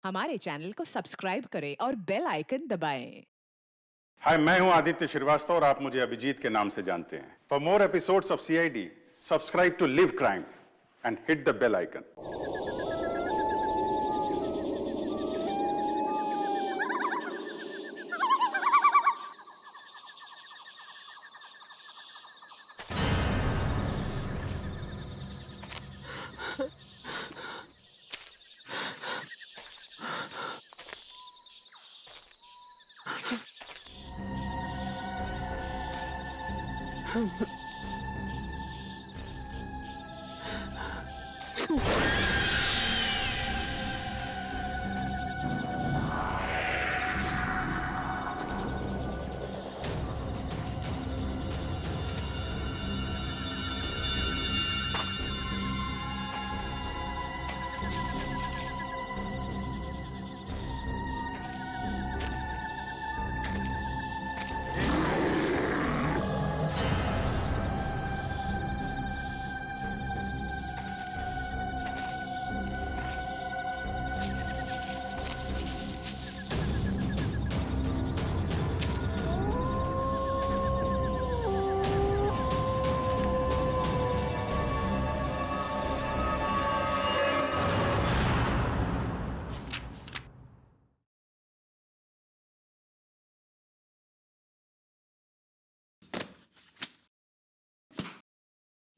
हमारे चैनल को सब्सक्राइब करें और बेल आइकन दबाएं। हाय, मैं हूं आदित्य श्रीवास्तव और आप मुझे अभिजीत के नाम से जानते हैं। For more episodes of CID, subscribe to live crime and hit the bell icon.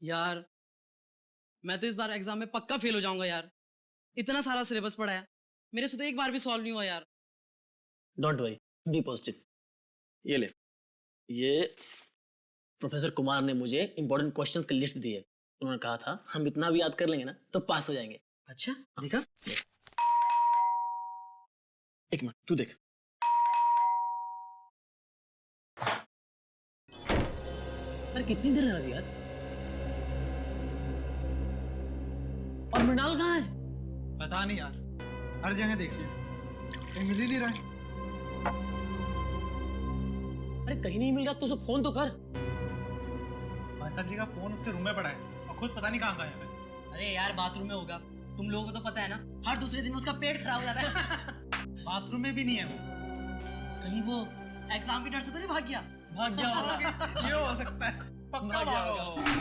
यार मैं तो इस बार एग्जाम में पक्का फेल हो जाऊंगा यार। इतना सारा सिलेबस पढ़ा है, मेरे से तो एक बार भी सॉल्व नहीं हुआ यार। Don't worry, be positive. ये ले, ये प्रोफेसर कुमार ने मुझे इंपॉर्टेंट क्वेश्चंस की लिस्ट दी है। उन्होंने कहा था हम इतना भी याद कर लेंगे ना तो पास हो जाएंगे। अच्छा दिखा। एक मिनट, तू देख। अरे कितनी देर लगा दी यार। और मृणाल कहाँ है? पता नहीं यार, हर जगह देख लिया, कहीं मिल ही नहीं रहा है। अरे कहीं नहीं मिल रहा तो उसे फोन तो कर। भाई साहब जी का फोन उसके रूम में पड़ा है और खुद पता नहीं कहाँ गया है। अरे यार बाथरूम में होगा, तुम लोगों को तो पता है ना, हर दूसरे दिन उसका पेट खराब हो जाता है। बाथरूम में भी नहीं है वो। कहीं वो एग्जाम के डर से तो नहीं भाग गया? भाग गया होगा। ये हो सकता है, पक्का भाग गया भागा होगा। होगा।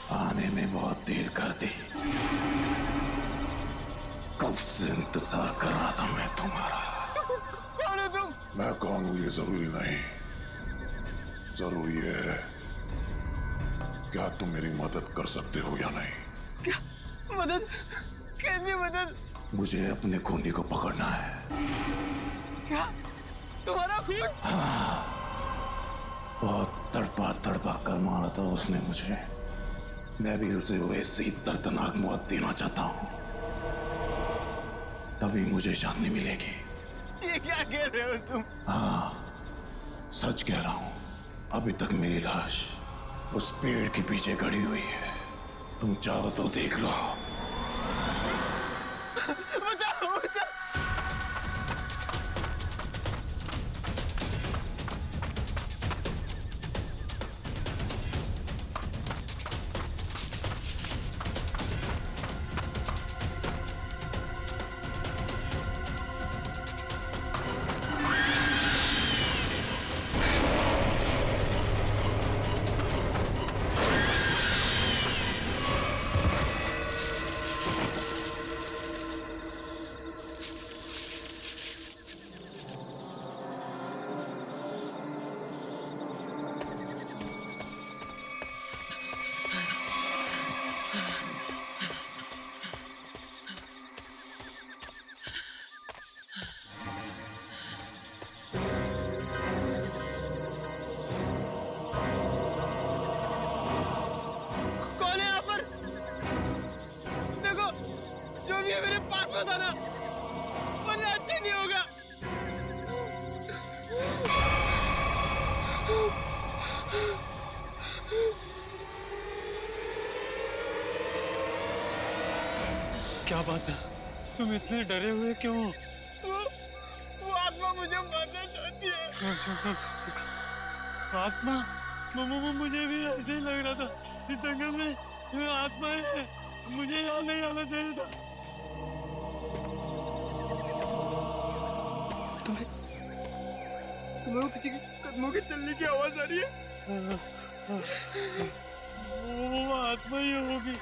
आने में बहुत देर कर दी। कब से इंतजार कर रहा था मैं तुम्हारा। कौन है तुम? मैं कौन हूं ये जरूरी नहीं, जरूरी है क्या तुम मेरी मदद कर सकते हो या नहीं। क्या मदद? कैसी मदद? मुझे अपने खूनी को पकड़ना है। क्या तुम्हारा खून? हाँ, बहुत तड़पा तड़पा कर मारा था उसने मुझे। मैं भी उसे वैसे ही दर्दनाक मौत देना चाहता हूं, तभी मुझे शांति मिलेगी। ये क्या कह रहे हो तुम? हाँ, सच कह रहा हूं। अभी तक मेरी लाश उस पेड़ के पीछे खड़ी हुई है। तुम चाहो तो देख लो। बचाओ बचाओ। कौन है यहाँ पर? देखो, जो भी है मेरे पास बताना, वरना अच्छा नहीं होगा। क्या बात है? तुम इतने डरे हुए क्यों हो? वो आत्मा मुझे मारना चाहती है। आत्मा? मुझे भी ऐसे ही लग रहा था। इस जंगल में आत्माएं हैं। मुझे यहाँ नहीं आना चाहिए था। तुम्हें वो किसी के कदमों के चलने की आवाज आ रही है? वो आत्मा ही होगी।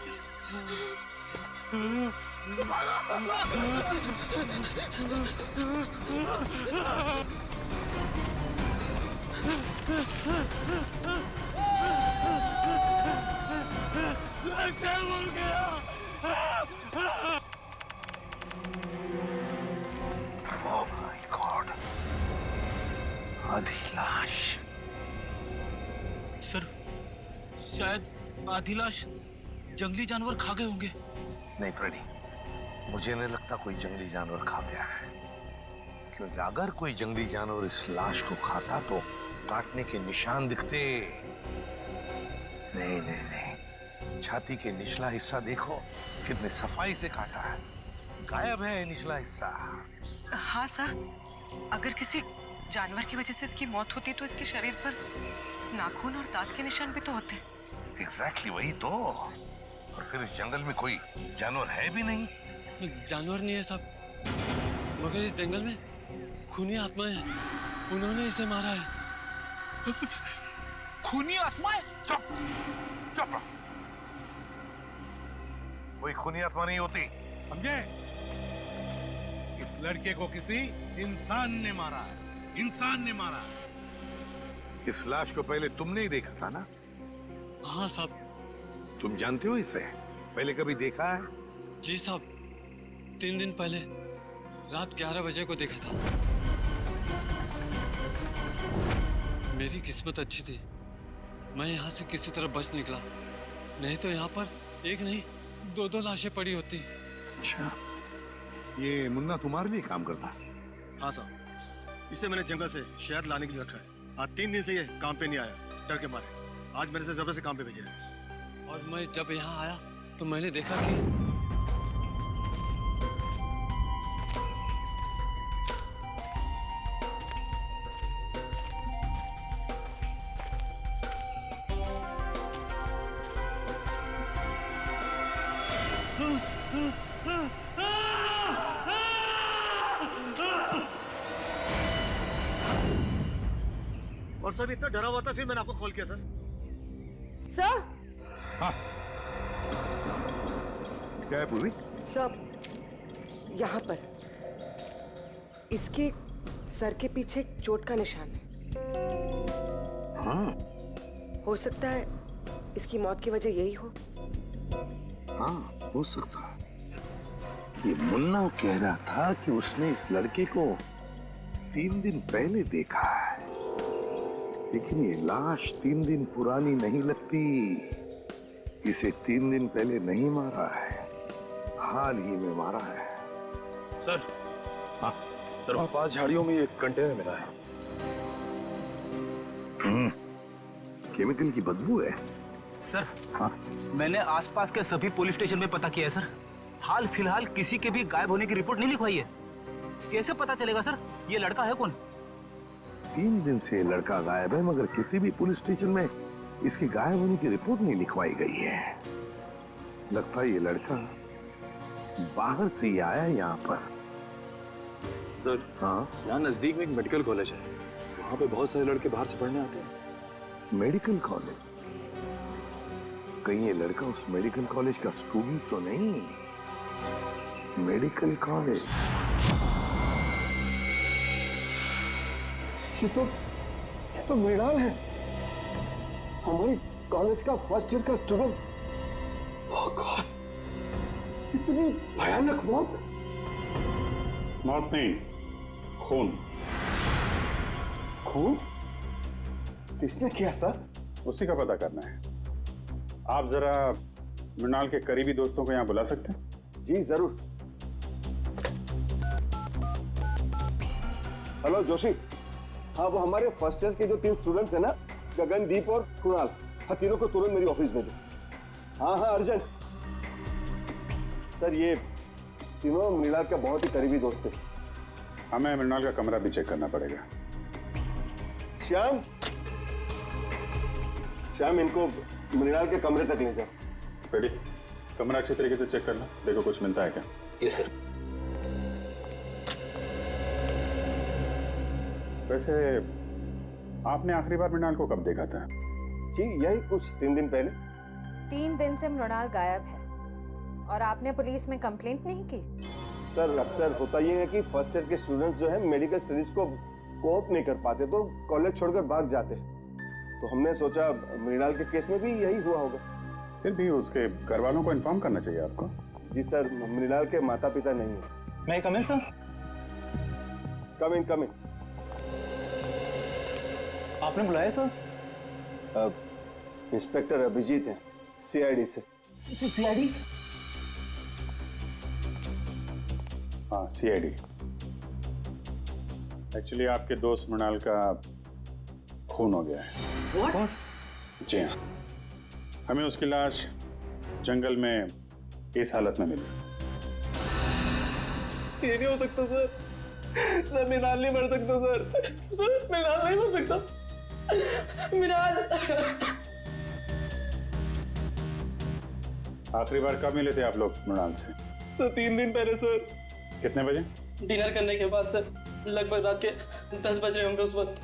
क्या बोल गया? Oh my God! आधी लाश। सर, शायद आधी लाश जंगली जानवर खा गए होंगे। नहीं फ्रेडी, मुझे नहीं लगता कोई जंगली जानवर खा गया है, क्योंकि अगर कोई जंगली जानवर इस लाश को खाता तो काटने के निशान दिखते। नहीं नहीं नहीं, छाती के निचला हिस्सा देखो, कितने सफाई से काटा है। गायब है निचला हिस्सा। हाँ सर, अगर किसी जानवर की वजह से इसकी मौत होती तो इसके शरीर पर नाखून और दांत के निशान भी तो होते। एग्जैक्टली वही तो। और फिर इस जंगल में कोई जानवर है भी नहीं। जानवर नहीं है साहब, मगर इस जंगल में खूनी आत्माएं हैं। उन्होंने इसे मारा है। खूनी आत्माएं? चुप चुप। कोई खूनी आत्मा नहीं होती, समझे? इस लड़के को किसी इंसान ने मारा है। इंसान ने मारा है। इस लाश को पहले तुमने ही देखा था ना? हाँ साहब। तुम जानते हो इसे? पहले कभी देखा है? जी साहब, 3 दिन पहले रात 11 बजे को देखा था। मेरी किस्मत अच्छी थी, मैं यहाँ से किसी तरह बच निकला, नहीं तो यहाँ पर एक नहीं 2 लाशें पड़ी होती। अच्छा, ये मुन्ना तुम्हारे लिए काम करता? हाँ साहब, इसे मैंने जंगल से शहद लाने के लिए रखा है। आज 3 दिन से ये काम पे नहीं आया, डर के मारे। आज मैंने इसे जबरदस्ती काम पे भेजा है। और मैं जब यहाँ आया तो मैंने देखा कि और सर इतना डरा हुआ था, फिर मैंने आपको कॉल किया सर। सर, हाँ। क्या है पूर्वी? सर, यहाँ पर इसके सर के पीछे एक चोट का निशान है। हाँ। हो सकता है इसकी मौत की वजह यही हो। हाँ, हो सकता है। ये मुन्ना कह रहा था कि उसने इस लड़के को 3 दिन पहले देखा है। लेकिन ये लाश 3 दिन पुरानी नहीं लगती। इसे 3 दिन पहले नहीं मारा है, हाल ही में मारा है। सर, हाँ सर, वहाँ 5 झाड़ियों में एक कंटेनर मिला है। केमिकल की बदबू है। सर, हाँ, मैंने आसपास के सभी पुलिस स्टेशन में पता किया है सर। हाल फिलहाल किसी के भी गायब होने की रिपोर्ट नहीं लिखवाई है। कैसे पता चलेगा सर ये लड़का है कौन? 3 दिन से लड़का गायब है, मगर किसी भी पुलिस स्टेशन में इसकी गायब होने की रिपोर्ट नहीं लिखवाई गई है। लगता है ये लड़का बाहर से ही आया है यहाँ पर। सर, हाँ, यहाँ नजदीक में एक मेडिकल कॉलेज है, वहाँ पे बहुत सारे लड़के बाहर से पढ़ने आते हैं। Medical college? कहीं ये लड़का उस मेडिकल कॉलेज का स्टूडेंट तो नहीं? मेडिकल कॉलेज, ये तो मृणाल है, हमारे कॉलेज का फर्स्ट ईयर का स्टूडेंट। ओह गॉड, इतनी भयानक मौत। मौत नहीं, खून। खून? किसने किया सर? उसी का पता करना है। आप जरा मृणाल के करीबी दोस्तों को यहाँ बुला सकते हैं? जी जरूर। हेलो जोशी, हाँ वो हमारे फर्स्ट ईयर के जो 3 स्टूडेंट्स हैं ना, गगनदीप और कुणाल, हाँ तीनों को तुरंत मेरी ऑफिस भेजो। हाँ हाँ अर्जेंट। सर ये तीनों मृणाल का बहुत ही करीबी दोस्त है। हमें मृणाल का कमरा भी चेक करना पड़ेगा। श्याम, श्याम इनको मृणाल के कमरे तक ले जाओ। बेटी, कमरा अच्छी तरीके से चेक करना, देखो कुछ मिलता है क्या। Yes sir. वैसे आपने आखिरी बार मृणाल को कब देखा था? जी यही कुछ 3 दिन पहले। 3 दिन से मृणाल गायब है और आपने पुलिस में कंप्लेंट नहीं की? सर अक्सर होता यह है कि फर्स्ट ईयर के स्टूडेंट्स जो है मेडिकल स्टडीज को कोप नहीं कर पाते तो कॉलेज छोड़कर भाग जाते हैं। तो हमने सोचा मृणाल के केस में भी यही हुआ होगा। फिर भी उसके घर वालों को इन्फॉर्म करना चाहिए आपको। जी सर, मृणाल के माता पिता नहीं है। मैं कम इन सर? कम इन। आपने बुलाया सर? इंस्पेक्टर अभिजीत हैं, सीआईडी से। सीआईडी? हाँ सीआईडी। एक्चुअली आपके दोस्त मृणाल का खून हो गया है। What? जी हाँ, हमें उसकी लाश जंगल में इस हालत में मिली। ये नहीं हो सकता सर। सर मृणाल नहीं मर सकता सर। सर मृणाल नहीं मर सकता। मृणाल। आखिरी बार कब मिले थे आप लोग मृणाल से? तो 3 दिन पहले सर। कितने बजे? डिनर करने के बाद सर, लगभग रात के 10 बज रहे होंगे उस वक्त।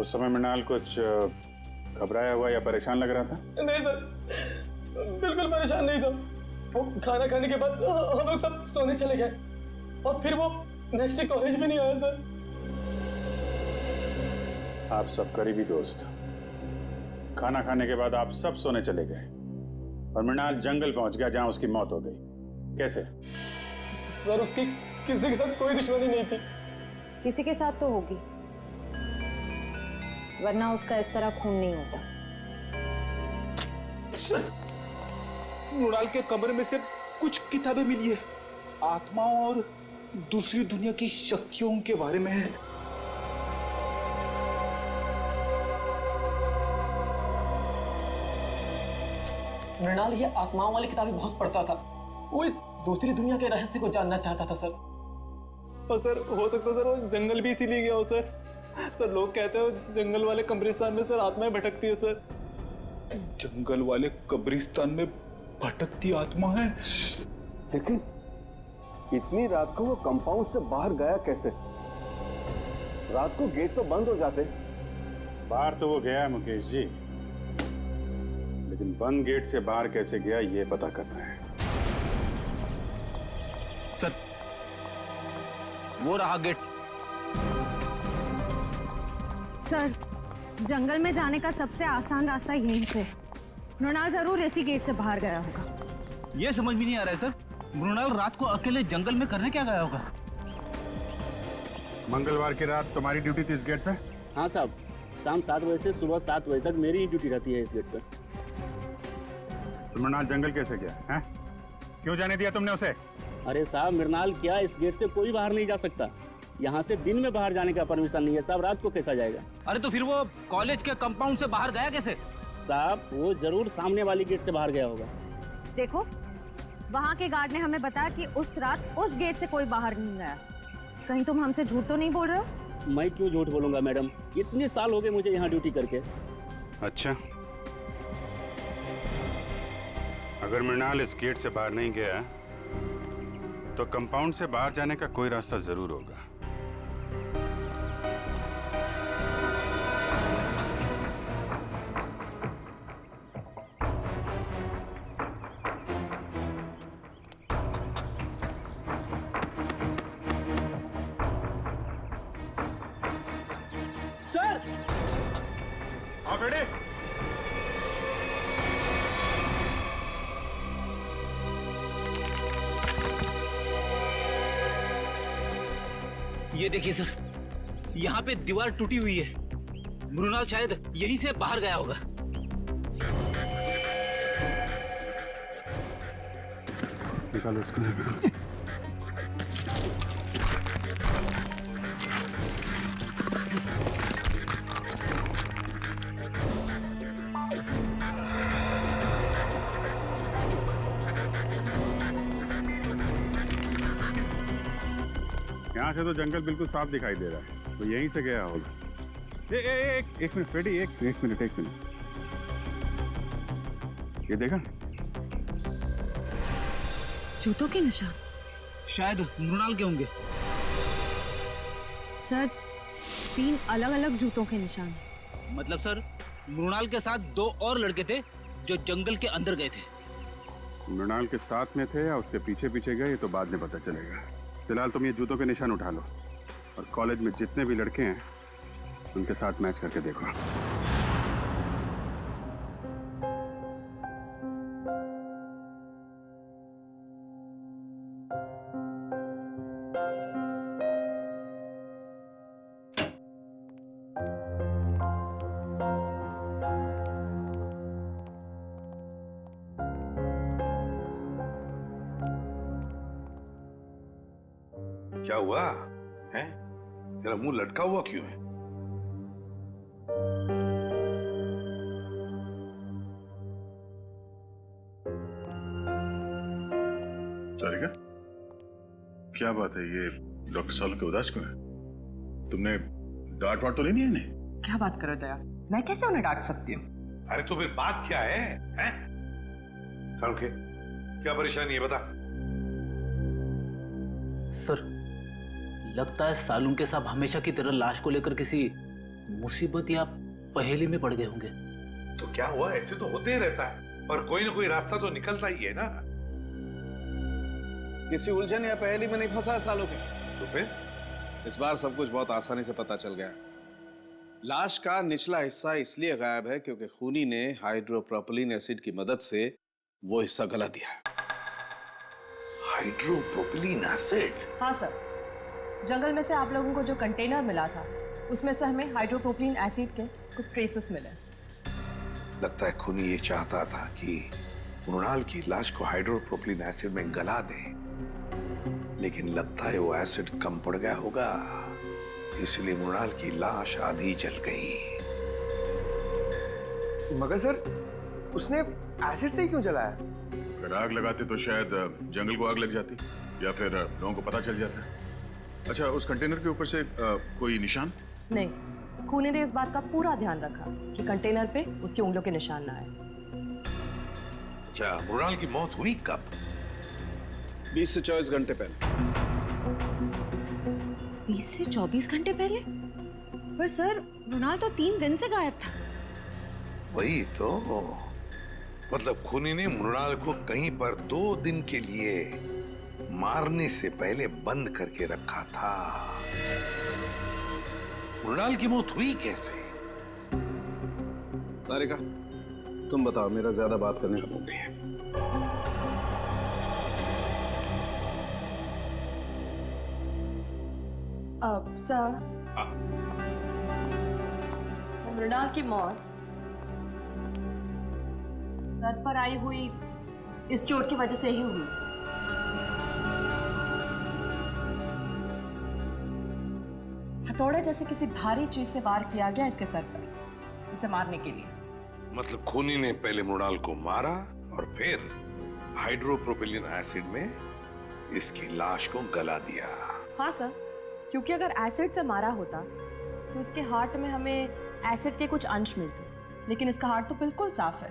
उस समय मृणाल कुछ घबराया हुआ या परेशान लग रहा था? नहीं सर, बिल्कुल परेशान नहीं था। वो खाना खाने के बाद हम लोग सब सोने चले गए और फिर वो नेक्स्ट डे कॉलेज भी नहीं आया सर। आप सब करीबी दोस्त, खाना खाने के बाद आप सब सोने चले गए और मृणाल जंगल पहुंच गया जहां उसकी मौत हो गई। कैसे? सर उसकी किसी के साथ कोई दुश्मनी नहीं थी। किसी के साथ तो होगी, वरना उसका इस तरह खून नहीं होता। सर, मृणाल के कमरे में से कुछ किताबें मिली है, आत्माओं और दूसरी दुनिया की शक्तियों के बारे में है। मृणाल ये आत्माओं वाली किताबें बहुत पढ़ता था। वो इस दूसरी दुनिया के रहस्य को जानना चाहता था सर। और सर हो सकता सर वो जंगल भी इसीलिए गया हो सर। सर लोग कहते हैं जंगल वाले कब्रिस्तान में सर आत्माएं भटकती है सर। जंगल वाले कब्रिस्तान में भटकती आत्मा है? लेकिन इतनी रात को वो कंपाउंड से बाहर गया कैसे? रात को गेट तो बंद हो जाते। बाहर तो वो गया है मुकेश जी, लेकिन बंद गेट से बाहर कैसे गया ये पता करना है। सर वो रहा गेट। सर, जंगल में जाने का सबसे आसान रास्ता यहीं से। मृणाल जरूर इसी गेट से बाहर गया होगा। ये समझ में नहीं आ रहा है सर, मृणाल रात को अकेले जंगल में करने क्या गया होगा? मंगलवार की रात तुम्हारी ड्यूटी थी इस गेट पे? हाँ साहब। शाम 7 बजे से सुबह 7 बजे तक मेरी ही ड्यूटी रहती है इस गेट पर। तो मृणाल जंगल कैसे गया है? क्यों जाने दिया तुमने उसे? अरे साहब, मृणाल क्या, इस गेट से कोई बाहर नहीं जा सकता। यहाँ से दिन में बाहर जाने का परमिशन नहीं है साहब, रात को कैसा जाएगा? अरे तो फिर वो कॉलेज के कंपाउंड से बाहर गया कैसे? साहब, वो जरूर सामने वाली गेट से बाहर गया होगा। देखो, वहाँ के गार्ड ने हमें बताया कि उस रात उस गेट से कोई बाहर नहीं गया। कहीं तुम हमसे झूठ तो नहीं बोल रहे हो? मैं क्यों झूठ बोलूंगा मैडम, इतने साल हो गए मुझे यहाँ ड्यूटी करके। अच्छा, अगर मृणाल इस गेट से बाहर नहीं गया तो कंपाउंड से बाहर जाने का कोई रास्ता जरूर होगा। सर, हाँ बेटे। ये देखिए सर, यहाँ पे दीवार टूटी हुई है। मृणाल शायद यहीं से बाहर गया होगा। निकालो इसको। यहाँ से तो जंगल बिल्कुल साफ दिखाई दे रहा है, तो यहीं से गया होगा। एक मिनट फ्रेडी, एक मिनट। ये देखा? जूतों के निशान। शायद मृणाल के होंगे। सर, 3 अलग-अलग जूतों के निशान। मतलब सर, मृणाल के साथ 2 और लड़के थे जो जंगल के अंदर गए थे। मृणाल के साथ में थे या उसके पीछे पीछे गए, ये तो बाद में पता चलेगा। फिलहाल तुम ये जूतों के निशान उठा लो और कॉलेज में जितने भी लड़के हैं उनके साथ मैच करके देखो। क्या हुआ है? तेरा मुंह लटका हुआ क्यों है? सारिका, क्या बात है? ये डॉक्टर सालू के उदास क्यों है? तुमने डांट वाट तो नहीं दिया इन्हें? क्या बात करो दया, मैं कैसे उन्हें डांट सकती हूँ? अरे तो फिर बात क्या है? सालू के क्या परेशानी है, बता। सर, लगता है सालून के साहब हमेशा की तरह लाश को लेकर किसी मुसीबत या पहेली में पड़ गए होंगे। तो क्या हुआ? ऐसे तो होते ही रहता है, और कोई ना कोई रास्ता तो निकलता ही है ना। किसी उलझन या पहेली में नहीं फंसा है सालों के। तो फिर इस बार सब कुछ बहुत आसानी से पता चल गया। लाश का निचला हिस्सा इसलिए गायब है क्योंकि खूनी ने हाइड्रोप्रोपिलीन एसिड की मदद से वो हिस्सा गला दिया। हाइड्रोप्रोपिलीन एसिड? हाँ सर, जंगल में से आप लोगों को जो कंटेनर मिला था उसमें से हमें हाइड्रोप्रोपिलीन एसिड के कुछ ट्रेसेस मिले। लगता है खूनी ये चाहता था कि मृणाल की लाश को हाइड्रोप्रोपिलीन एसिड में गला दे, लेकिन लगता है वो एसिड कम पड़ गया होगा, इसलिए मृणाल की लाश आधी जल गई। मगर सर, उसने एसिड से ही क्यों जलाया? अगर आग लगाते तो शायद जंगल को आग लग जाती या फिर लोगों को पता चल जाता। अच्छा, उस कंटेनर के ऊपर से कोई निशान? नहीं, खूनी ने इस बात का पूरा ध्यान रखा कि कंटेनर पे उसकी उंगलियों के निशान ना आए। अच्छा, मृणाल की मौत हुई कब? 20 से 24 घंटे पहले। 20 से 24 घंटे पहले? पर सर, मृणाल तो 3 दिन से गायब था। वही तो, मतलब खूनी ने मृणाल को कहीं पर 2 दिन के लिए मारने से पहले बंद करके रखा था। मृणाल की मौत हुई कैसे? तारिका, तुम बताओ, मेरा ज्यादा बात करने का मौका है। सर, मृणाल की मौत सर पर आई हुई इस चोट की वजह से ही हुई। हथौड़े जैसे किसी भारी चीज से वार किया गया इसके सर पर, इसे मारने के लिए। मतलब खूनी ने पहले मृणाल को मारा और फिर हाइड्रोप्रोपिलीन एसिड में इसकी लाश को गला दिया। हाँ सर, क्योंकि अगर एसिड से मारा होता तो इसके हार्ट में हमें एसिड के कुछ अंश मिलते, लेकिन इसका हार्ट तो बिल्कुल साफ है।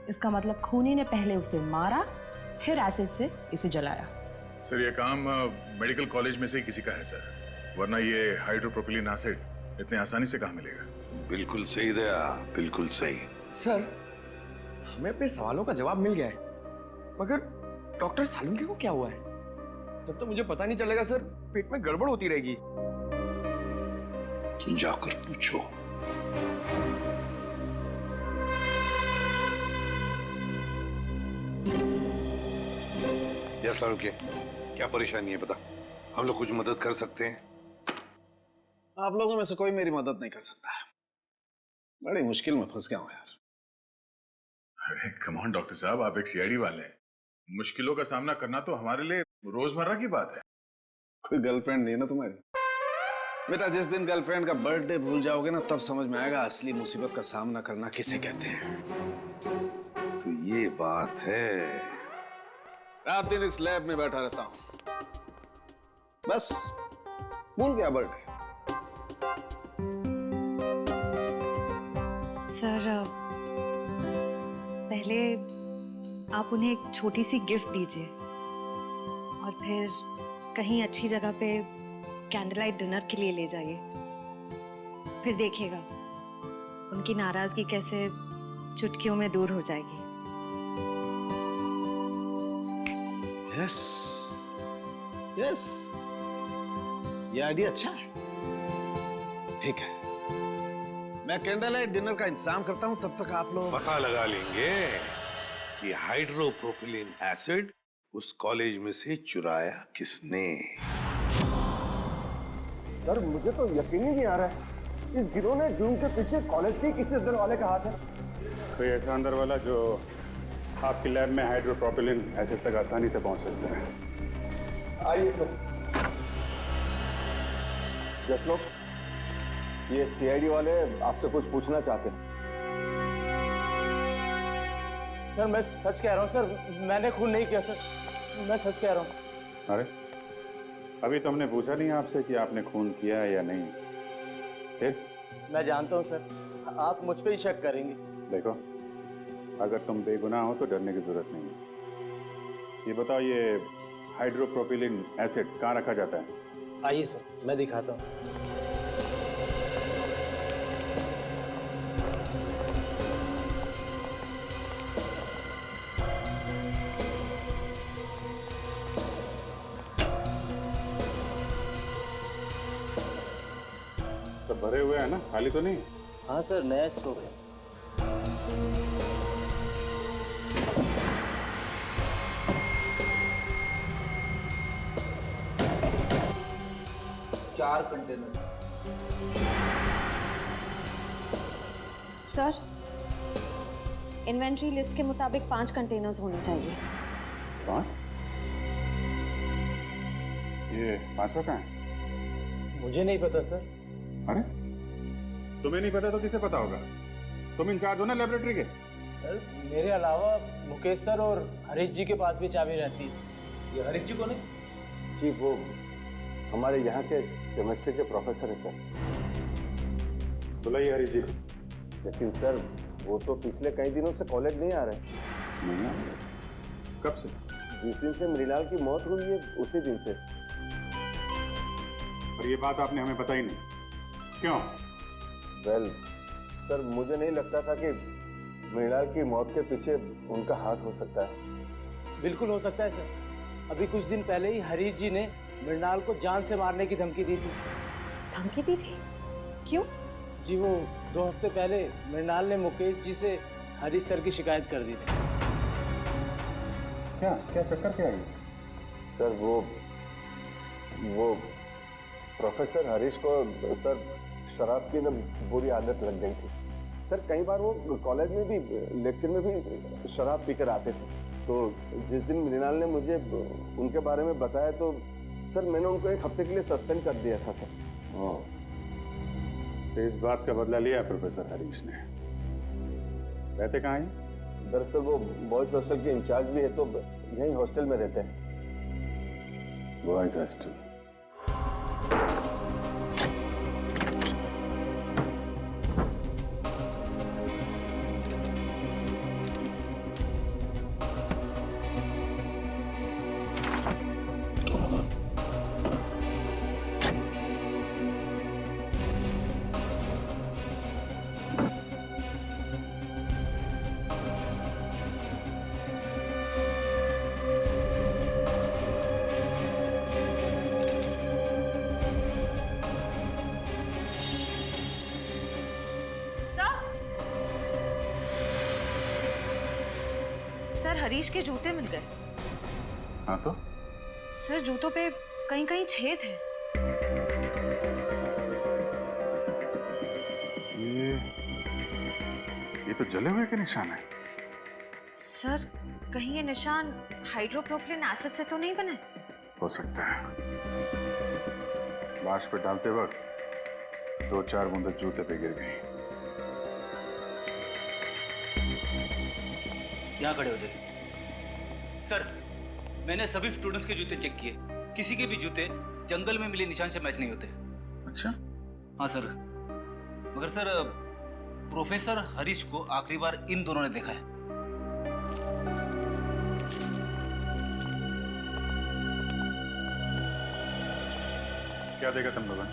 इसका मतलब खूनी ने पहले उसे मारा, फिर एसिड से इसे जलाया। सर ये काम मेडिकल कॉलेज में से ही किसी का है सर, वरना ये हाइड्रोप्रोपिलीन एसिड इतने आसानी से कहाँ मिलेगा। बिल्कुल सही दया, बिल्कुल सही। सर, हमें अपने सवालों का जवाब मिल गया है, मगर डॉक्टर सालुंके को क्या हुआ है? जब तक मुझे पता नहीं चलेगा सर, पेट में गड़बड़ होती रहेगी। जाकर पूछो। यार सालुंके, क्या परेशानी है बता, हम लोग कुछ मदद कर सकते हैं? आप लोगों में से कोई मेरी मदद नहीं कर सकता। बड़ी मुश्किल में फंस गया हूं यार। अरे कम ऑन डॉक्टर साहब, आप एक सीआईडी वाले हैं, मुश्किलों का सामना करना तो हमारे लिए रोजमर्रा की बात है। कोई गर्लफ्रेंड नहीं है ना तुम्हारी? बेटा, जिस दिन गर्लफ्रेंड का बर्थडे भूल जाओगे ना, तब समझ में आएगा असली मुसीबत का सामना करना किसे कहते हैं। तो ये बात है। रात दिन इस लैब में बैठा रहता हूं, बस भूल गया बर्थडे। सर, पहले आप उन्हें एक छोटी सी गिफ्ट दीजिए और फिर कहीं अच्छी जगह पे कैंडल लाइट डिनर के लिए ले जाइए। फिर देखिएगा उनकी नाराजगी कैसे चुटकियों में दूर हो जाएगी। यस, यस, ये आइडिया अच्छा है। ठीक है, मैं कैंडल लाइट डिनर का इंतजाम करता हूं, तब तक आप लोग पता लगा लेंगे कि हाइड्रोप्रोपिलीन एसिड उस कॉलेज में से चुराया किसने। सर, मुझे तो यकीन ही नहीं आ रहा है, इस गिरोह ने जूम के पीछे कॉलेज के किसी अंदर वाले का हाथ है। कोई ऐसा अंदर वाला जो आपकी लैब में हाइड्रोप्रोपिलीन एसिड तक आसानी से पहुंच सकता है। आइए सर। जसलोक, ये सीआईडी वाले आपसे कुछ पूछना चाहते हैं। सर, मैं सच कह रहा हूँ सर, मैंने खून नहीं किया सर, मैं सच कह रहा हूँ। अरे, अभी तो हमने पूछा नहीं आपसे कि आपने खून किया है या नहीं। फिर मैं जानता हूँ सर, आप मुझ पे ही शक करेंगे। देखो, अगर तुम बेगुनाह हो तो डरने की जरूरत नहीं है। ये बताओ, ये हाइड्रोप्रोपिलीन एसिड कहाँ रखा जाता है? आइए सर, मैं दिखाता हूँ। सब भरे हुए हैं ना, खाली तो नहीं? हाँ सर, नया स्टॉक है। चार कंटेनर। सर, इन्वेंट्री लिस्ट के मुताबिक 5 कंटेनर्स होने चाहिए। 5? ये 5वां कहाँ है? मुझे नहीं पता सर। अरे, तुम्हें नहीं पता तो किसे पता होगा? तुम इंचार्ज हो ना लेबोरेटरी के। सर, मेरे अलावा मुकेश सर और हरीश जी के पास भी चाबी रहती है। ये हरीश जी कौन है? जी, वो हमारे यहाँ के केमिस्ट्री के प्रोफेसर है सर। बुलाइए हरीश जी। लेकिन सर, वो तो पिछले कई दिनों से कॉलेज नहीं आ रहे। नहीं आ रहे? कब से? जिस दिन से मृणाल की मौत हुई है, उसी दिन से। और ये बात आपने हमें बताई नहीं, क्यों? वेल सर, मुझे नहीं लगता था कि मृणाल की मौत के पीछे उनका हाथ हो सकता है। बिल्कुल हो सकता है सर। अभी कुछ दिन पहले ही हरीश जी ने मृणाल को जान से मारने की धमकी दी थी। धमकी दी थी? क्यों? जी, वो 2 हफ्ते पहले मृणाल ने मुकेश जी से हरीश सर की शिकायत कर दी थी। क्या चक्कर क्या है? सर, वो प्रोफेसर हरीश को सर शराब की ना बुरी आदत लग गई थी सर। कई बार वो कॉलेज में भी, लेक्चर में भी शराब पीकर आते थे। तो जिस दिन मृणाल ने मुझे उनके बारे में बताया तो सर मैंने उनको 1 हफ्ते के लिए सस्पेंड कर दिया था सर। तो इस बात का बदला लिया प्रोफेसर हरीश ने। रहते कहाँ हैं? दरअसल वो बॉयज हॉस्टल के इंचार्ज भी है, तो यहीं हॉस्टल में रहते हैं। Boys hostel. सर, हरीश के जूते मिल गए। हाँ तो? सर, जूतों पे कहीं कहीं छेद है। ये तो जले हुए के निशान है। सर, कहीं ये निशान हाइड्रोप्रोपिलीन एसिड से तो नहीं बने? हो सकता है। लाश पे डालते वक्त 2-4 बूंद जूते पे गिर गई। यहाँ खड़े हो जाइए। सर, मैंने सभी स्टूडेंट्स के जूते चेक किए, किसी के भी जूते जंगल में मिले निशान से मैच नहीं होते। अच्छा? हाँ सर, मगर सर प्रोफेसर हरीश को आखिरी बार इन दोनों ने देखा है। क्या देखा तुम लोगों ने?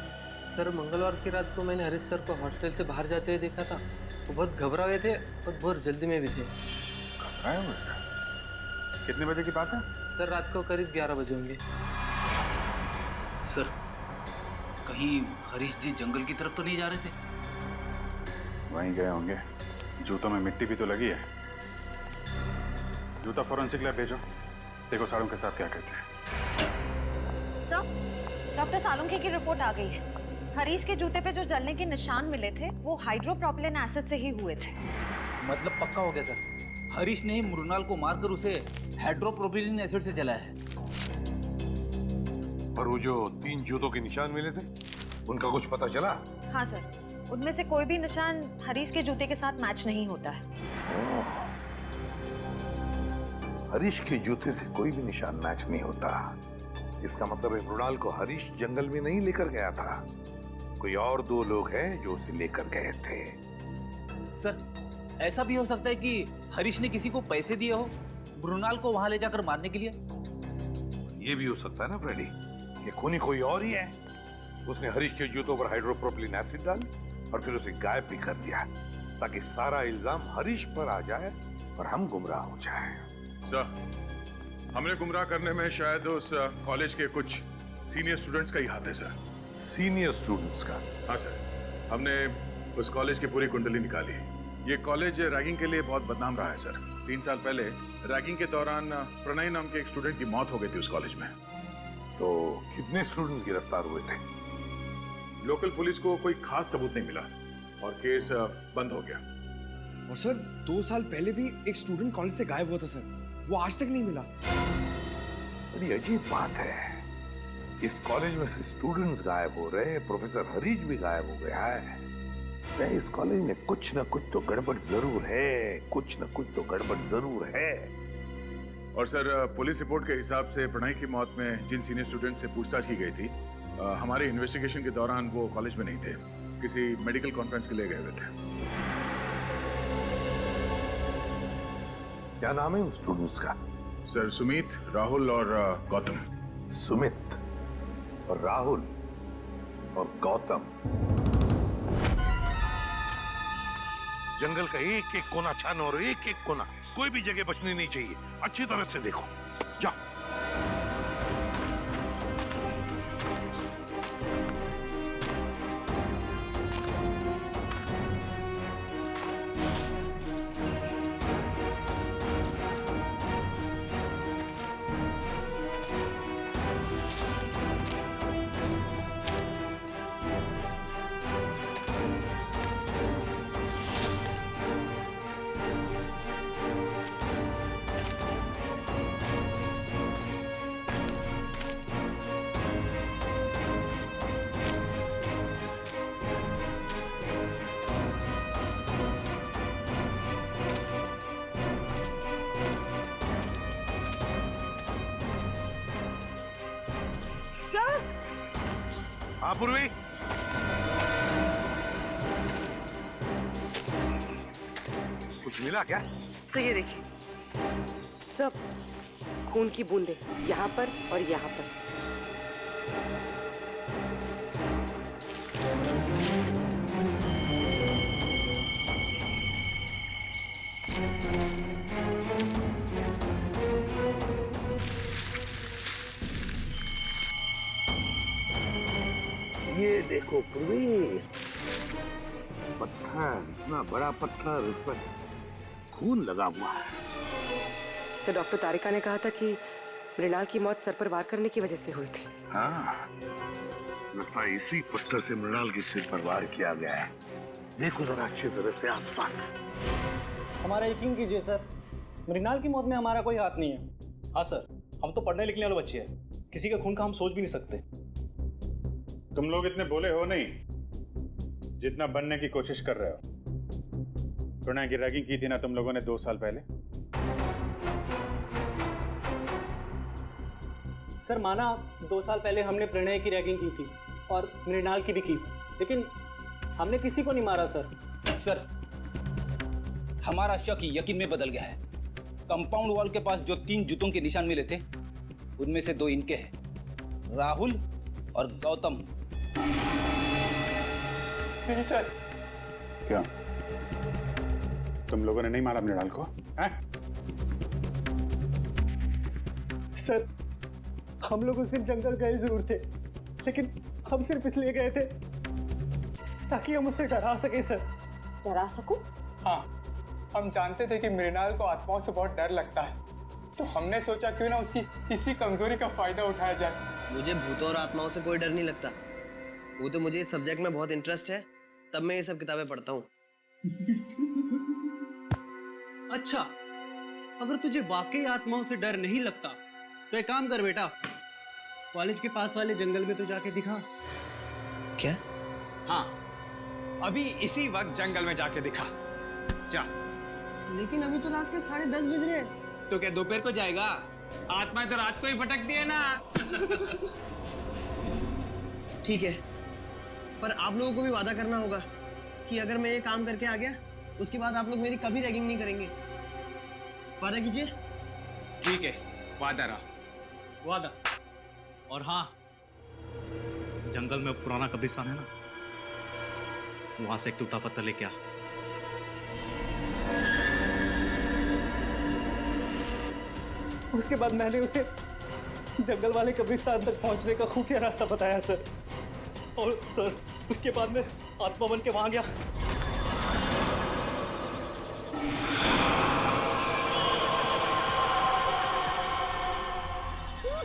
सर, मंगलवार की रात को मैंने हरीश सर को हॉस्टल से बाहर जाते हुए देखा था। वो बहुत घबरा हुए थे और बहुत जल्दी में भी थे। घबराए हुए? कितने बजे की बात है? सर, रात को करीब 11 बजे होंगे। सर, कहीं हरीश जी जंगल की तरफ तो नहीं जा रहे थे? वहीं गए होंगे। जूतों में मिट्टी भी तो लगी है। जूता फॉरेंसिक लैब भेजो, देखो साड़ू के साथ क्या कहते हैं। सर, डॉक्टर सालुंखे की रिपोर्ट आ गई है। हरीश के जूते पे जो जलने के निशान मिले थे वो हाइड्रोप्रोपिलीन एसिड से ही हुए थे। मतलब पक्का हो गया सर, हरीश ने ही मृणाल को मारकर उसे हाइड्रोप्रोपिलीन एसिड से जलाया है। और वो जो 3 जूतों के निशान मिले थे, उनका कुछ पता चला? हाँ सर, उनमें से कोई भी निशान हरीश के जूते के साथ मैच नहीं होता है। हरीश के जूते से कोई भी निशान मैच नहीं होता। इसका मतलब है मृणाल को हरीश जंगल में नहीं लेकर गया था, कोई और 2 लोग हैं जो उसे लेकर गए थे। सर, ऐसा भी हो सकता है कि हरीश ने किसी को पैसे दिए हो मृणाल को वहां ले जाकर मारने के लिए। ये भी हो सकता है ना फ्रेडी, कि खूनी कोई और ही है। उसने हरीश के जूतों पर हाइड्रोप्रोपिलीन एसिड डाल और फिर उसे गायब भी कर दिया, ताकि सारा इल्जाम हरीश पर आ जाए और हम गुमराह हो जाए। सर, हमें गुमराह करने में शायद उस कॉलेज के कुछ सीनियर स्टूडेंट्स का ही हाथ है सर। सीनियर स्टूडेंट्स का? हाँ सर, हमने उस कॉलेज की पूरी कुंडली निकाली। ये कॉलेज रैगिंग के लिए बहुत बदनाम रहा है सर। 3 साल पहले रैगिंग के दौरान प्रणय नाम के एक स्टूडेंट की मौत हो गई थी उस कॉलेज में। तो कितने स्टूडेंट गिरफ्तार हुए थे? लोकल पुलिस को कोई खास सबूत नहीं मिला और केस बंद हो गया। और सर, 2 साल पहले भी एक स्टूडेंट कॉलेज से गायब हुआ था सर, वो आज तक नहीं मिला। बड़ी अजीब बात है, इस कॉलेज में से स्टूडेंट्स गायब हो रहे, प्रोफेसर हरीश भी गायब हो गया है। इस कॉलेज में कुछ ना कुछ तो गड़बड़ जरूर है, कुछ ना कुछ तो गड़बड़ जरूर है। और सर, पुलिस रिपोर्ट के हिसाब से प्रणय की मौत में जिन सीनियर स्टूडेंट से पूछताछ की गई थी, हमारे इन्वेस्टिगेशन के दौरान वो कॉलेज में नहीं थे, किसी मेडिकल कॉन्फ्रेंस के लिए गए हुए थे। क्या नाम है उन स्टूडेंट्स का? सर, सुमित, राहुल और गौतम। सुमित और राहुल और गौतम। जंगल का एक एक कोना छानो और एक एक कोना, कोई भी जगह बचनी नहीं चाहिए। अच्छी तरह से देखो, जाओ। हाँ पूर्वी, कुछ मिला क्या? सर ये देखिए, सब खून की बूंदें यहाँ पर और यहाँ पर। ये देखो पूर्वी, पत्थर, इतना बड़ा पत्थर, उस पर खून लगा हुआ है। सर डॉक्टर तारिका ने कहा था कि मृणाल की मौत सर पर वार करने की वजह से हुई थी। हाँ, लगता है इसी पत्थर से मृणाल के सिर पर वार किया गया है। देखो जरा अच्छी तरह से आसपास। हमारा यकीन कीजिए सर, मृणाल की मौत में हमारा कोई हाथ नहीं है। हाँ सर, हम तो पढ़ने लिखने वाले बच्चे हैं, किसी के खून का हम सोच भी नहीं सकते। तुम लोग इतने भोले हो नहीं जितना बनने की कोशिश कर रहे हो। प्रणय की रैगिंग की थी ना तुम लोगों ने 2 साल पहले। सर माना 2 साल पहले हमने प्रणय की रैगिंग की थी और मृणाल की भी की, लेकिन हमने किसी को नहीं मारा सर। सर हमारा शक यकीन में बदल गया है। कंपाउंड वॉल के पास जो 3 जूतों के निशान मिले थे उनमें से 2 इनके हैं, राहुल और गौतम। नहीं सर। क्या तुम लोगों ने नहीं मारा मृणाल को? सर हम लोग उस दिन जंगल गए जरूर थे, लेकिन हम सिर्फ इसलिए गए थे ताकि हम उसे डरा सके सर। डरा सकूं? हाँ, हम जानते थे कि मृणाल को आत्माओं से बहुत डर लगता है, तो हमने सोचा क्यों ना उसकी इसी कमजोरी का फायदा उठाया जाए। मुझे भूतों और आत्माओं से कोई डर नहीं लगता। वो तो मुझे इस सब्जेक्ट में बहुत इंटरेस्ट है, तब मैं ये सब किताबें पढ़ता हूँ। अच्छा, अगर तुझे वाकई आत्माओं से डर नहीं लगता तो एक काम कर बेटा, कॉलेज के पास वाले जंगल में तो जाके दिखा। क्या? हाँ, अभी इसी वक्त जंगल में जाके दिखा। जा। लेकिन अभी तो रात के 10:30 बज रहे हैं। तो क्या दोपहर को जाएगा? आत्मा तो रात को ही भटकती है ना। ठीक है, पर आप लोगों को भी वादा करना होगा कि अगर मैं ये काम करके आ गया उसके बाद आप लोग मेरी कभी रैगिंग नहीं करेंगे। वादा कीजिए। ठीक है, वादा रहा। वादा। और हाँ, जंगल में पुराना कब्रिस्तान है ना, वहां से एक टूटा पत्थर लेके आ। उसके बाद मैंने उसे जंगल वाले कब्रिस्तान तक पहुंचने का खुफिया रास्ता बताया सर, और सर उसके बाद मैं आत्मा बन के वहां गया।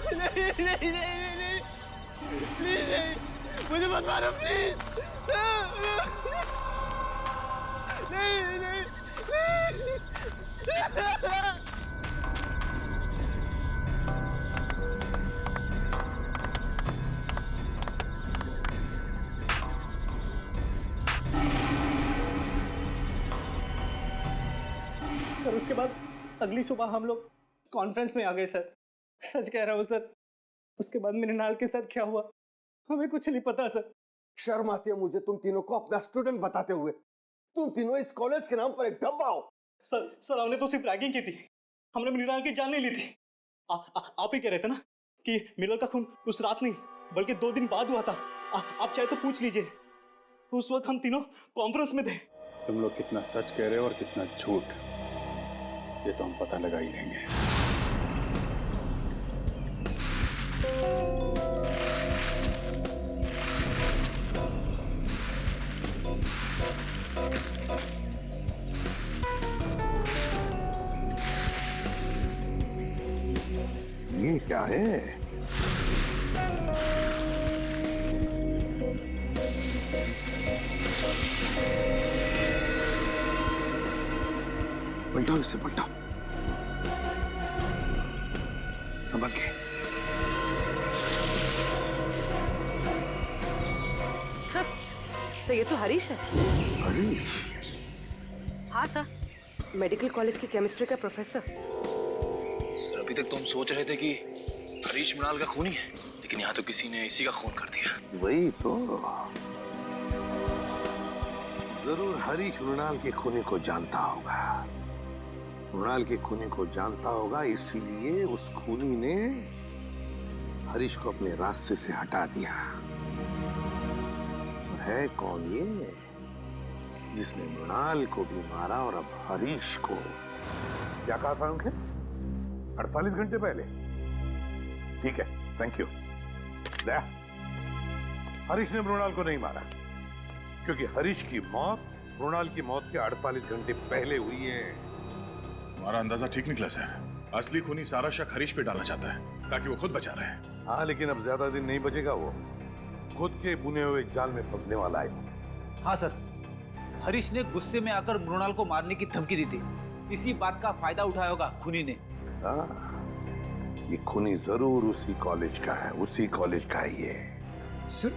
नहीं नहीं नहीं नहीं प्लीज नहीं, मुझे मत मारो प्लीज। नहीं नहीं सर उसके बाद अगली सुबह हम लोग कॉन्फ्रेंस में आ गए सर। सच कह रहा हूँ सर, उसके बाद मृणाल के साथ क्या हुआ हमें कुछ नहीं पता सर। शर्म आती है मुझे तुम तीनों को अपना स्टूडेंट बताते हुए। तुम तीनों इस कॉलेज के नाम पर एक धब्बा हो। सर हमने तो सिर्फ रैगिंग की थी, हमने मृणाल की जान नहीं ली थी। आप ही कह रहे थे ना कि मृणाल का खून उस रात नहीं बल्कि 2 दिन बाद हुआ था। आप चाहे तो पूछ लीजिए, उस वक्त हम तीनों कॉन्फ्रेंस में थे। तुम लोग कितना सच कह रहे हो और कितना झूठ, ये तो हम पता लगा ही लेंगे। ये क्या है? पलटाओ इसे, पलटाओ, संभल के। सर ये तो हरीश है। हरीश? हाँ सर, मेडिकल कॉलेज की केमिस्ट्री का प्रोफेसर। सर अभी तक तो हम सोच रहे थे कि हरीश मृणाल का खूनी है, लेकिन यहाँ तो किसी ने इसी का खून कर दिया। गया। वही तो, जरूर हरीश मृणाल के खूनी को जानता होगा। मृणाल के खूनी को जानता होगा, इसीलिए उस खूनी ने हरीश को अपने रास्ते से हटा दिया। और है कौन ये जिसने मृणाल को भी मारा और अब हरीश को? क्या कहा था उनके? 48 घंटे पहले? ठीक है, थैंक यू। दया, हरीश ने मृणाल को नहीं मारा, क्योंकि हरीश की मौत मृणाल की मौत के 48 घंटे पहले हुई है। हमारा अंदाजा ठीक निकला सर। असली खूनी सारा शक हरीश पे डालना चाहता है ताकि वो खुद बचा रहे। हाँ, लेकिन अब ज्यादा दिन नहीं बचेगा, वो खुद के बुने हुए जाल में फंसने वाला है। हाँ सर, हरीश ने गुस्से में आकर मृणाल को मारने की धमकी दी थी। इसी बात का फायदा उठाया होगा खूनी ने। हाँ, ये खूनी जरूर उसी कॉलेज का है, उसी कॉलेज का है ये। सर,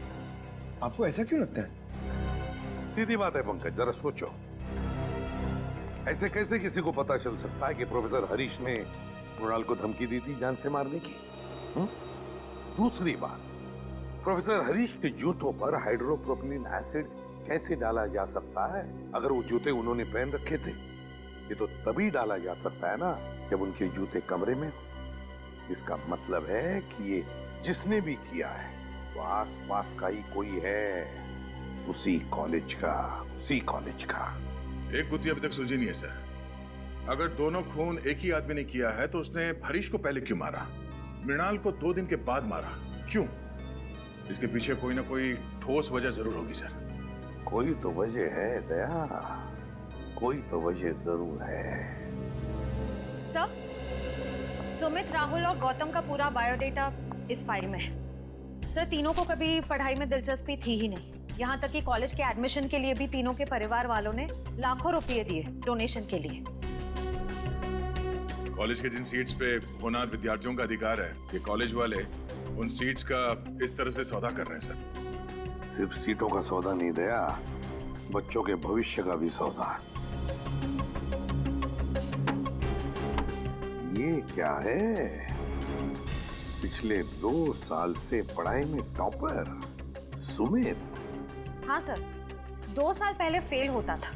आपको ऐसा क्यों लगता है? सीधी बात है पंकज, जरा सोचो, ऐसे कैसे किसी को पता चल सकता है कि प्रोफेसर हरीश ने मृणाल को धमकी दी थी जान से मारने की? दूसरी बात, प्रोफेसर हरीश के जूतों पर हाइड्रोप्रोपिलीन एसिड कैसे डाला जा सकता है? अगर वो जूते उन्होंने पहन रखे थे, ये तो तभी डाला जा सकता है ना जब उनके जूते कमरे में हो। इसका मतलब है कि ये जिसने भी किया है वो आसपास का ही कोई है, उसी कॉलेज का, उसी कॉलेज का। एक गुत्थी अभी तक सुलझी नहीं है सर। अगर दोनों खून एक ही आदमी ने किया है तो उसने हरीश को पहले क्यों मारा, मृणाल को 2 दिन के बाद मारा, क्यों? इसके पीछे कोई ना कोई ठोस वजह जरूर होगी सर। कोई तो वजह है दया, कोई तो वजह जरूर है। सर, सुमित, राहुल और गौतम का पूरा बायोडेटा इस फाइल में है। सर, तीनों को कभी पढ़ाई में दिलचस्पी थी ही नहीं। यहाँ तक कि कॉलेज के एडमिशन के लिए भी तीनों के परिवार वालों ने लाखों रुपए दिए डोनेशन के लिए। कॉलेज के जिन सीट्स पे होनहार विद्यार्थियों का अधिकार है, ये कॉलेज वाले उन सीट्स का इस तरह से सौदा कर रहे हैं सर। सिर्फ सीटों का सौदा नहीं दया, बच्चों के भविष्य का भी सौदा। ये क्या है? पिछले 2 साल से पढ़ाई में टॉपर सुमित। हाँ सर, 2 साल पहले फेल होता था,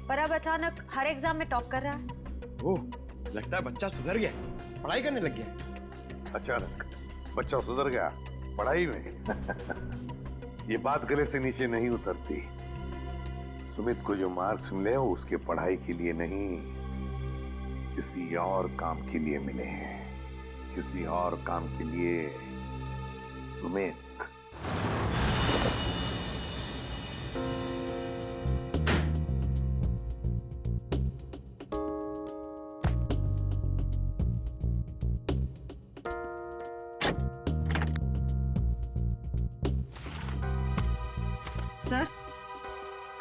पर अब अचानक हर एग्जाम में टॉप कर रहा है। ओह, लगता है बच्चा सुधर गया, पढ़ाई करने लग गया। अचानक बच्चा सुधर गया पढ़ाई में? ये बात गले से नीचे नहीं उतरती। सुमित को जो मार्क्स मिले वो उसके पढ़ाई के लिए नहीं, किसी और काम के लिए मिले हैं, किसी और काम के लिए। सुमित, सर,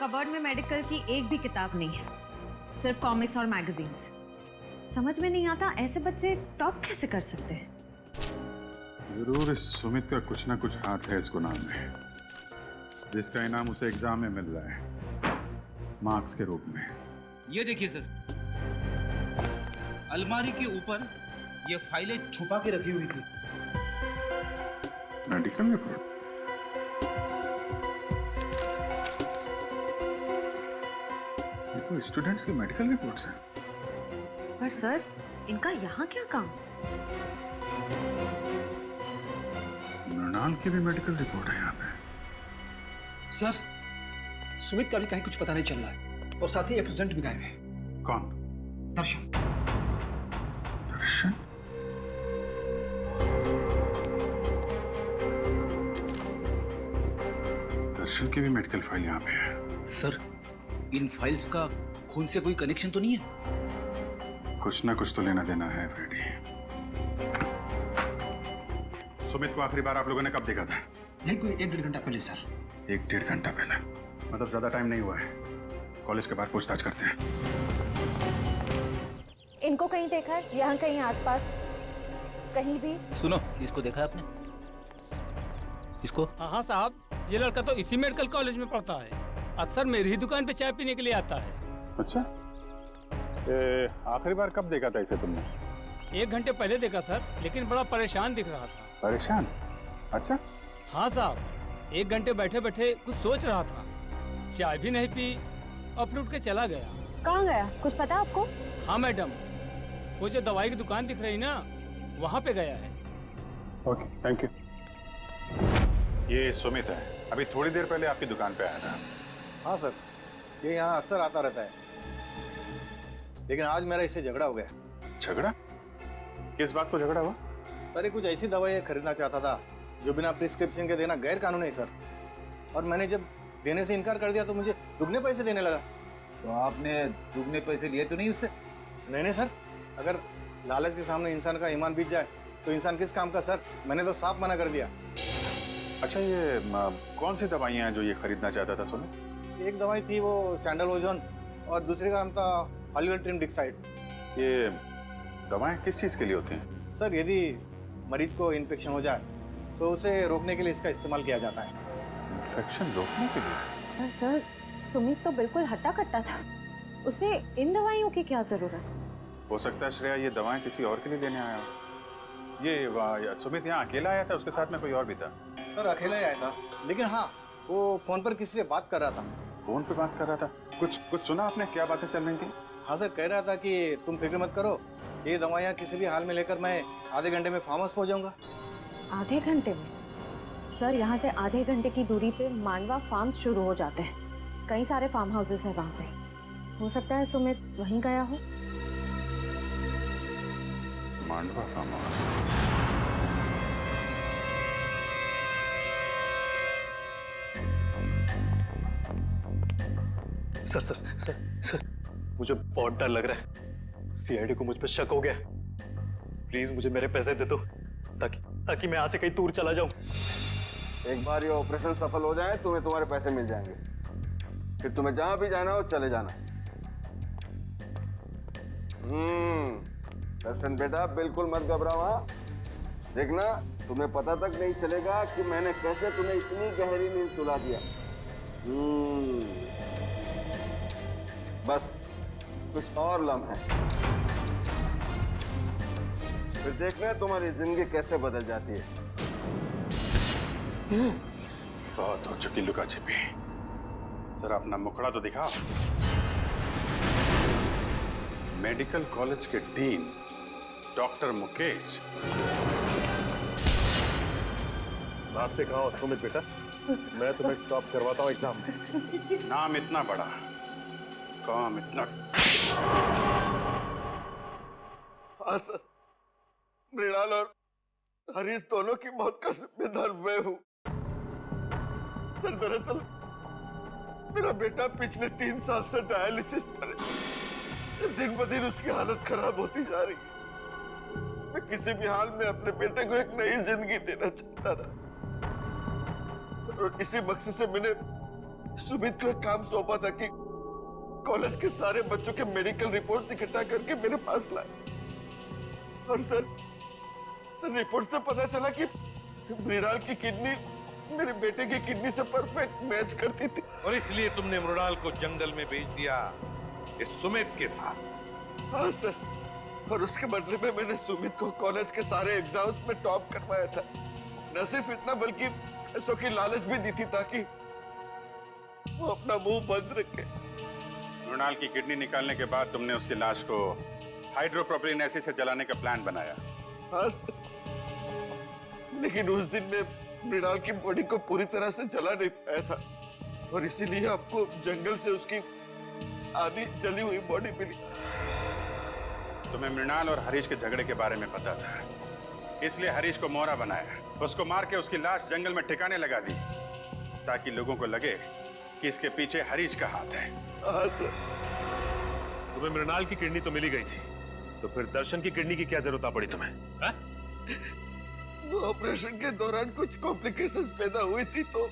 कबर्ड में मेडिकल की एक भी किताब नहीं है, सिर्फ कॉमिक्स और मैगजीन्स। समझ में नहीं आता ऐसे बच्चे टॉप कैसे कर सकते हैं। जरूर इस सुमित का कुछ ना कुछ हाथ है इसको नाम में, जिसका इनाम उसे एग्जाम में मिल रहा है मार्क्स के रूप में। ये देखिए सर, अलमारी के ऊपर ये फाइलें छुपा के रखी हुई थी। Medical report? ये तो स्टूडेंट्स की मेडिकल रिपोर्ट्स हैं। पर सर, इनका यहाँ क्या काम? मृणाल की भी मेडिकल रिपोर्ट है यहाँ पे। सर, सुमित का भी कहीं कुछ पता नहीं चल रहा है, और साथ ही एप्रेजेंट भी गायब है। कौन? दर्शन। दर्शन? दर्शन की भी मेडिकल फाइल यहाँ पे है। सर, इन फाइल्स का खून से कोई कनेक्शन तो नहीं है? कुछ ना कुछ तो लेना देना है फ्रेडी। सुमित को आखिरी बार आप लोगों ने कब देखा था? यही कोई 1-1.5 घंटा पहले सर। 1-1.5 घंटा पहले? मतलब ज्यादा टाइम नहीं हुआ है। कॉलेज के बाहर पूछताछ करते हैं। इनको कहीं देखा है? यहाँ कहीं आसपास कहीं भी? सुनो, इसको देखा है आपने? इसको? हाँ साहब, ये लड़का तो इसी मेडिकल कॉलेज में पढ़ता है। अक्सर मेरी ही दुकान पे चाय पीने के लिए आता है। अच्छा, आखिरी बार कब देखा था इसे तुमने? 1 घंटे पहले देखा सर, लेकिन बड़ा परेशान दिख रहा था। परेशान? अच्छा। हाँ साहब, 1 घंटे बैठे बैठे कुछ सोच रहा था, चाय भी नहीं पी और फिर उठ के चला गया। कहाँ गया, कुछ पता है आपको? हाँ मैडम, वो जो दवाई की दुकान दिख रही ना, वहाँ पे गया है। Okay, thank you. ये सुमित है, अभी थोड़ी देर पहले आपकी दुकान पे आया था। हाँ सर, ये यहाँ अक्सर आता रहता है, लेकिन आज मेरा इससे झगड़ा हो गया। झगड़ा? किस बात को झगड़ा हुआ? सर ये कुछ ऐसी दवाई खरीदना चाहता था जो बिना प्रिस्क्रिप्शन के देना गैर कानूनी है सर, और मैंने जब देने से इनकार कर दिया तो मुझे दुगने पैसे देने लगा। तो आपने दुगने पैसे लिए तो नहीं उससे? नहीं सर, अगर लालच के सामने इंसान का ईमान बीत जाए तो इंसान किस काम का सर, मैंने तो साफ मना कर दिया। अच्छा, ये कौन सी दवाइयाँ हैं जो ये खरीदना चाहता था सुमित? एक दवाई थी वो सैंडलओजोन और दूसरी का नाम था हॉलीवुड डिक्साइड। ये दवाएं किस चीज़ के लिए होती हैं? सर यदि मरीज को इन्फेक्शन हो जाए तो उसे रोकने के लिए इसका इस्तेमाल किया जाता है। इन्फेक्शन रोकने के लिए? पर सर सुमित तो बिल्कुल हट्टा कट्टा था, उसे इन दवाइयों की क्या जरूरत? हो सकता है श्रेया ये दवाएं किसी और के लिए लेने आया हो। ये सुमित यहाँ अकेला आया था, उसके साथ में कोई और भी था? सर अकेला ही आया था, लेकिन हाँ वो फोन पर किसी से बात कर रहा था। फोन पे बात कर रहा था? कुछ सुना आपने, क्या बातें चल रही थी? हाँ सर, कह रहा था कि तुम फिक्र मत करो, ये दवाइयाँ किसी भी हाल में लेकर मैं आधे घंटे में फार्म हाउस पहुँच जाऊंगा। आधे घंटे में? सर यहाँ से आधे घंटे की दूरी पे मांडवा फार्म्स शुरू हो जाते हैं, कई सारे फार्म हाउसेस हैं वहाँ पे। हो सकता है सुमित वहीं गया हो। Mandwa farm house? Sir sir sir sir मुझे बहुत डर लग रहा है, सीआईडी को मुझ पर शक हो गया। प्लीज मुझे मेरे पैसे दे दो ताकि मैं यहाँ से कहीं दूर चला जाऊं। एक बार ये ऑपरेशन सफल हो जाए तुम्हें तुम्हारे पैसे मिल जाएंगे, फिर तुम्हें जहां भी जाना हो चले जाना। दर्शन बेटा बिल्कुल मत घबराओ। हाँ देखना, तुम्हें पता तक नहीं चलेगा कि मैंने कैसे तुम्हें इतनी गहरी नींद सुला दिया। बस कुछ और लम्हे, फिर देखना तुम्हारी जिंदगी कैसे बदल जाती है। बहुत हो चुकी लुका छिपी, जरा अपना मुखड़ा तो दिखाओ। मेडिकल कॉलेज के डीन डॉक्टर मुकेश। बात दिखाओ सुमित बेटा, मैं तुम्हें टॉप करवाता हूँ एग्जाम में। नाम इतना बड़ा, काम इतना। हाँ सर, मृणाल और हरीश दोनों की मौत का जिम्मेदार मैं हूँ। सर दरअसल मेरा बेटा पिछले 3 साल से डायलिसिस पर है। सर दिन ब दिन उसकी हालत खराब होती जा रही है। मैं किसी भी हाल में अपने बेटे को एक नई जिंदगी देना चाहता था, और इसी मकसद से मैंने सुमित को एक काम सौंपा था कि कॉलेज के सारे बच्चों के मेडिकल रिपोर्ट्स इकट्ठा करके मेरे पास लाए। और सर रिपोर्ट से पता चला कि मृणाल की किडनी मेरे बेटे की किडनी से परफेक्ट मैच करती थी। और इसलिए तुमने मृणाल को जंगल में भेज दिया इस सुमित के साथ? हाँ सर, और उसके बदले में मैंने सुमित को कॉलेज के सारे एग्जाम्स में टॉप करवाया था। न सिर्फ इतना बल्कि पैसों की लालच भी दी थी ताकि वो अपना मुंह बंद रखे। मृणाल की किडनी निकालने के बाद तुमने उसकी लाश को हाइड्रोप्रोपिलीन एसिड से जलाने का प्लान बनाया? हाँ सर, लेकिन उस दिन में मृणाल की बॉडी को पूरी तरह से जला नहीं पाया था, और इसीलिए आपको जंगल से उसकी आधी जली हुई बॉडी मिली। तुम्हें मृणाल और हरीश के झगड़े के बारे में पता था, इसलिए हरीश को मोहरा बनाया, उसको मार के उसकी लाश जंगल में ठिकाने लगा दी, ताकि लोगों को लगे कि इसके पीछे हरीश का हाथ है। हाँ सर। तुम्हें मृणाल की किडनी तो मिली गई थी, तो फिर दर्शन की किडनी की क्या जरूरत पड़ी तुम्हें? वो ऑपरेशन के दौरान कुछ कॉम्प्लिकेशंस पैदा हुई थी, तो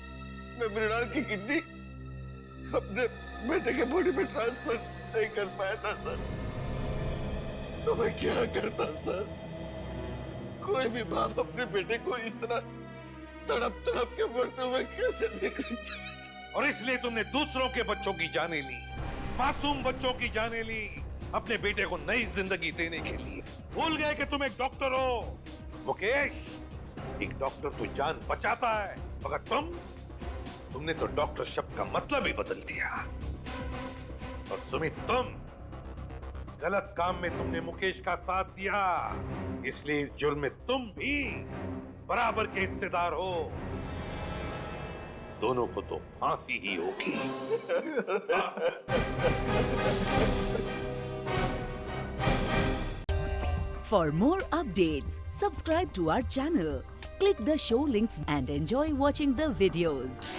मैं मृणाल की किडनी अपने बेटे के बॉडी में ट्रांसफर नहीं कर पाया था सर। तो मैं क्या करता सर? कोई भी बाप अपने बेटे को इस तरह तड़प तड़प के मरते हुए कैसे देख सकता है? और इसलिए तुमने दूसरों के बच्चों की जानें ली, मासूम बच्चों की जानें ली, अपने बेटे को नई जिंदगी देने के लिए। भूल गए कि तुम एक डॉक्टर हो मुकेश। एक डॉक्टर तो जान बचाता है, मगर तुम तुमने तो डॉक्टर शब्द का मतलब ही बदल दिया। और सुमित, तुम गलत काम में तुमने मुकेश का साथ दिया, इसलिए इस जुर्म में तुम भी बराबर के हिस्सेदार हो। दोनों को तो फांसी ही होगी। For more updates, subscribe to our channel, click the show links and enjoy watching the videos.